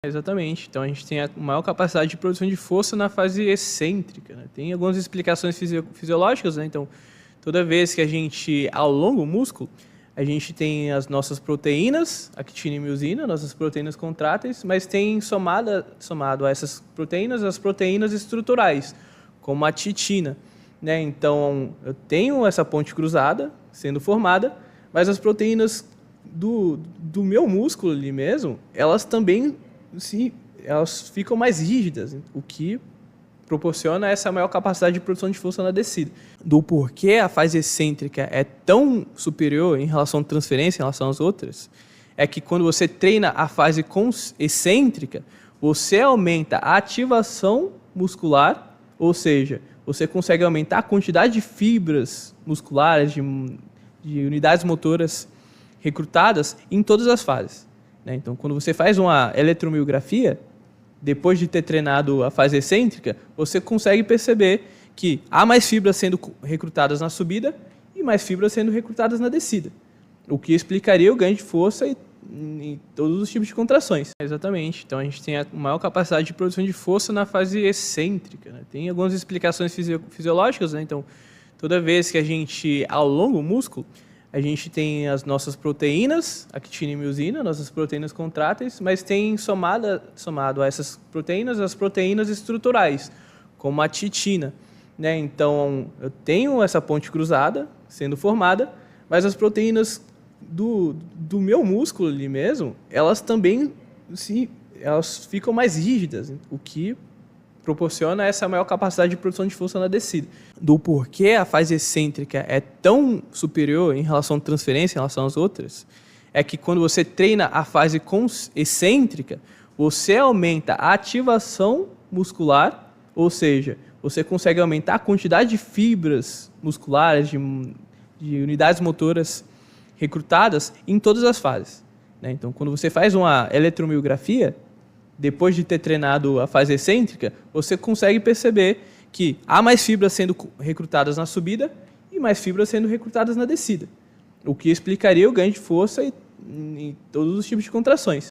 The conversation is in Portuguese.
Exatamente. Então a gente tem a maior capacidade de produção de força na fase excêntrica, né? Tem algumas explicações fisiológicas, né? Então, toda vez que a gente alonga o músculo, a gente tem as nossas proteínas, actina e miosina, nossas proteínas contráteis, mas tem somado a essas proteínas, as proteínas estruturais, como a titina, né? Então, eu tenho essa ponte cruzada sendo formada, mas as proteínas do meu músculo ali mesmo, elas também elas ficam mais rígidas, o que proporciona essa maior capacidade de produção de força na descida. Do porquê a fase excêntrica é tão superior em relação à transferência, em relação às outras, é que quando você treina a fase excêntrica, você aumenta a ativação muscular, ou seja, você consegue aumentar a quantidade de fibras musculares, de unidades motoras recrutadas em todas as fases. Então, quando você faz uma eletromiografia, depois de ter treinado a fase excêntrica, você consegue perceber que há mais fibras sendo recrutadas na subida e mais fibras sendo recrutadas na descida, o que explicaria o ganho de força em todos os tipos de contrações. Exatamente. Então, a gente tem a maior capacidade de produção de força na fase excêntrica, né? Tem algumas explicações fisiológicas, né? Então, toda vez que a gente alonga o músculo, a gente tem as nossas proteínas, actina e miosina, nossas proteínas contráteis, mas tem somado a essas proteínas, as proteínas estruturais, como a titina, né? Então, eu tenho essa ponte cruzada sendo formada, mas as proteínas do meu músculo ali mesmo, elas também elas ficam mais rígidas, o que proporciona essa maior capacidade de produção de força na descida. Do porquê a fase excêntrica é tão superior em relação à transferência, em relação às outras, é que quando você treina a fase excêntrica, você aumenta a ativação muscular, ou seja, você consegue aumentar a quantidade de fibras musculares, de unidades motoras recrutadas em todas as fases, né? Então, quando você faz uma eletromiografia, depois de ter treinado a fase excêntrica, você consegue perceber que há mais fibras sendo recrutadas na subida e mais fibras sendo recrutadas na descida, o que explicaria o ganho de força em todos os tipos de contrações.